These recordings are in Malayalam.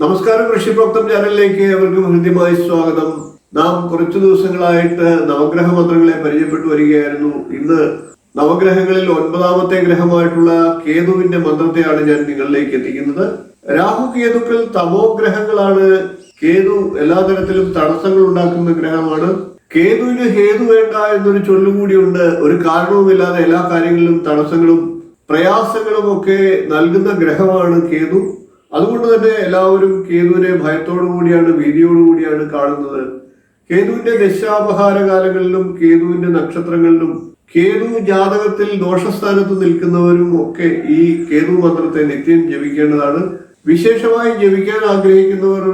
നമസ്കാരം, ഋഷിപ്രോക്തം ചാനലിലേക്ക് അവർക്കും ഹൃദ്യമായി സ്വാഗതം. നാം കുറച്ചു ദിവസങ്ങളായിട്ട് നവഗ്രഹ മന്ത്രങ്ങളെ പരിചയപ്പെട്ടു വരികയായിരുന്നു. ഇന്ന് നവഗ്രഹങ്ങളിൽ 9ാമത്തെ ഗ്രഹമായിട്ടുള്ള കേതുവിന്റെ മന്ത്രത്തെയാണ് ഞാൻ നിങ്ങളിലേക്ക് എത്തിക്കുന്നത്. രാഹു കേതുക്കൾ തമോ ഗ്രഹങ്ങളാണ്. കേതു എല്ലാ തരത്തിലും തടസ്സങ്ങൾ ഉണ്ടാക്കുന്ന ഗ്രഹമാണ്. കേതുവിന് ഹേതു വേണ്ട എന്നൊരു ചൊല്ലുകൂടിയുണ്ട്. ഒരു കാരണവുമില്ലാതെ എല്ലാ കാര്യങ്ങളിലും തടസ്സങ്ങളും പ്രയാസങ്ങളും ഒക്കെ നൽകുന്ന ഗ്രഹമാണ് കേതു. അതുകൊണ്ട് തന്നെ എല്ലാവരും കേതുവിനെ ഭയത്തോടു കൂടിയാണ്, ഭീതിയോടുകൂടിയാണ് കാണുന്നത്. കേതുവിന്റെ ദശാപഹാര കാലങ്ങളിലും കേതുവിന്റെ നക്ഷത്രങ്ങളിലും കേതു ജാതകത്തിൽ ദോഷസ്ഥാനത്ത് നിൽക്കുന്നവരും ഒക്കെ ഈ കേതു മന്ത്രത്തെ നിത്യം ജപിക്കേണ്ടതാണ്. വിശേഷമായി ജപിക്കാൻ ആഗ്രഹിക്കുന്നവർ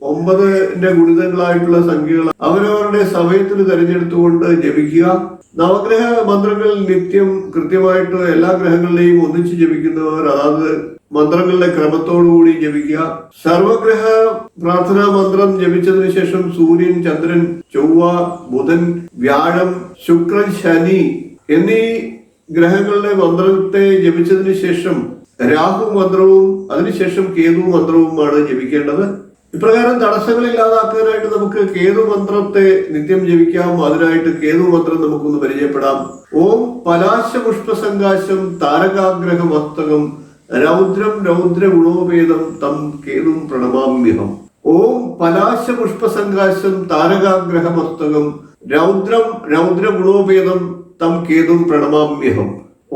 9ന്റെ ഗുണിതങ്ങളായിട്ടുള്ള സംഖ്യകൾ അവരവരുടെ സമയത്തിന് തെരഞ്ഞെടുത്തുകൊണ്ട് ജപിക്കുക. നവഗ്രഹ മന്ത്രങ്ങൾ നിത്യം കൃത്യമായിട്ട് എല്ലാ ഗ്രഹങ്ങളിലെയും ഒന്നിച്ച് ജപിക്കുന്നവർ അതാത് മന്ത്രങ്ങളുടെ ക്രമത്തോടുകൂടി ജപിക്കുക. സർവഗ്രഹ പ്രാർത്ഥനാ മന്ത്രം ജപിച്ചതിന് ശേഷം സൂര്യൻ, ചന്ദ്രൻ, ചൊവ്വ, ബുധൻ, വ്യാഴം, ശുക്രൻ, ശനി എന്നീ ഗ്രഹങ്ങളുടെ മന്ത്രത്തെ ജപിച്ചതിന് ശേഷം രാഹു മന്ത്രവും അതിനുശേഷം കേതു മന്ത്രവുമാണ് ജപിക്കേണ്ടത്. ഇപ്രകാരം തടസ്സങ്ങൾ ഇല്ലാതാക്കാനായിട്ട് നമുക്ക് കേതു മന്ത്രത്തെ നിത്യം ജപിക്കാം. അതിനായിട്ട് കേതു മന്ത്രം നമുക്കൊന്ന് പരിചയപ്പെടാം. ഓം പലാശ പുഷ്പസങ്കാശം താരകാഗ്രഹ മസ്തകം രൗദ്രം രൗദ്ര ഗുണോപേതം തം കേതും പ്രണമാമ്യഹം. ഓം പലാശ പുഷ്പസങ്കാശം താരകാഗ്രഹ മസ്തകം രൗദ്രം രൗദ്ര ഗുണോപേതം തം കേതും പ്രണമാമ്യഹം.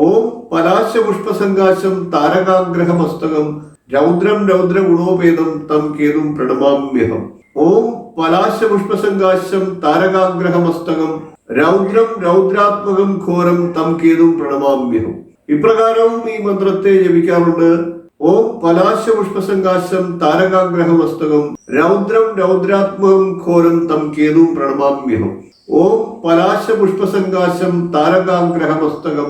ഓം പലാശ പുഷ്പസങ്കാശം താരകാഗ്രഹ മസ്തകം രൗദ്രം രൗദ്ര ഗുണോപേതം തം കേതും പ്രണമാമ്യഹം. ഓം പലാശ പുഷ്പസങ്കാശം താരകാഗ്രഹ മസ്തകം രൗദ്രം രൗദ്രാത്മകം ഘോരം തം കേതും പ്രണമാമ്യഹം. ഇപ്രകാരവും ഈ മന്ത്രത്തെ ജപിക്കാറുണ്ട്. ഓം പലാശ പുഷ്പസങ്കാശം താരകാഗ്രഹ മസ്തകം രൗദ്രം രൗദ്രാത്മകം ഘോരം തം കേതും പ്രണമാമ്യഹം. ഓം പലാശ പുഷ്പസങ്കാശം താരകാഗ്രഹ മസ്തകം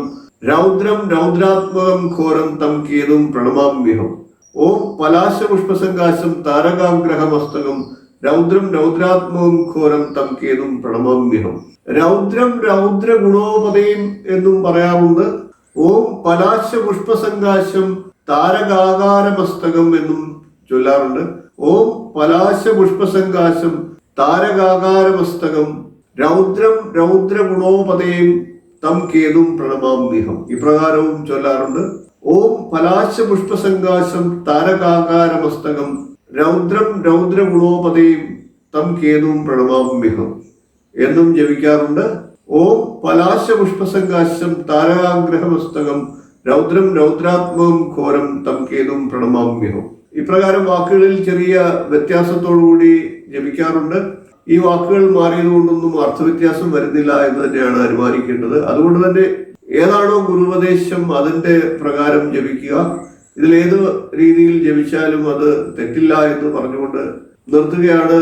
രൗദ്രം രൗദ്രാത്മകം ഘോരം തം കേതും പ്രണമാമ്യഹം. ഓം പലാശ പുഷ്പസങ്കാശം താരകാഗ്രഹ മസ്തകം രൗദ്രം രൗദ്രാത്മകം ഘോരം തം കേതും പ്രണമാമ്യഹം. രൗദ്രം രൗദ്ര ഗുണോപതയും എന്നും പറയാറുണ്ട്. ഓം പലാശ പുഷ്പസങ്കാശം താരകാകാര മസ്തകം എന്നും ചൊല്ലാറുണ്ട്. ഓം പലാശ പുഷ്പസങ്കാശം താരകാകാര മസ്തകം രൗദ്രം രൗദ്ര ഗുണോപതയും തം കേതും പ്രണമാമ്യഹം. ഇപ്രകാരവും ചൊല്ലാറുണ്ട്. ഓം പലാശ പുഷ്പസങ്കാശം താരകാകാര മസ്തകം രൗദ്രം രൗദ്ര ഗുണോപതയും തം കേതും പ്രണമാമ്യഹം എന്നും ജപിക്കാറുണ്ട്. ഓം പലാശ പുഷ്പസങ്കാശം താരകാഗ്രഹ മസ്തകം രൗദ്രം രൗദ്രാത്മകം ഘോരം തം കേതും പ്രണമാമ്യഹം. ഇപ്രകാരം വാക്കുകളിൽ ചെറിയ വ്യത്യാസത്തോടുകൂടി ജപിക്കാറുണ്ട്. ഈ വാക്കുകൾ മാറിയതുകൊണ്ടൊന്നും അർത്ഥവ്യത്യാസം വരുന്നില്ല എന്ന് തന്നെയാണ് അനുമാനിക്കേണ്ടത്. അതുകൊണ്ട് തന്നെ ഏതാണോ ഗുരുപദേശം അതിന്റെ പ്രകാരം ജപിക്കുക. ഇതിലേത് രീതിയിൽ ജപിച്ചാലും അത് തെറ്റില്ല എന്ന് പറഞ്ഞുകൊണ്ട് നിർത്തുകയാണ്.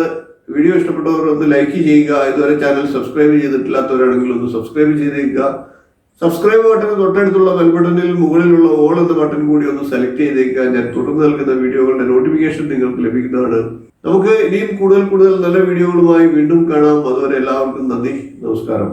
വീഡിയോ ഇഷ്ടപ്പെട്ടവർ ഒന്ന് ലൈക്ക് ചെയ്യുക. ഇതുവരെ ചാനൽ സബ്സ്ക്രൈബ് ചെയ്തിട്ടില്ലാത്തവരാണെങ്കിൽ ഒന്ന് സബ്സ്ക്രൈബ് ചെയ്തേക്കുക. സബ്സ്ക്രൈബ് ബട്ടന് തൊട്ടടുത്തുള്ള ബെൽ ബട്ടണിൽ മുകളിലുള്ള ഓൾ എന്ന ബട്ടൺ കൂടി ഒന്ന് സെലക്ട് ചെയ്തേക്കുക. ഞാൻ തുടർന്ന് നൽകുന്ന വീഡിയോകളുടെ നോട്ടിഫിക്കേഷൻ നിങ്ങൾക്ക് ലഭിക്കുന്നതാണ്. നമുക്ക് ഇനിയും കൂടുതൽ നല്ല വീഡിയോകളുമായി വീണ്ടും കാണാം. അതുവരെ എല്ലാവർക്കും നന്ദി, നമസ്കാരം.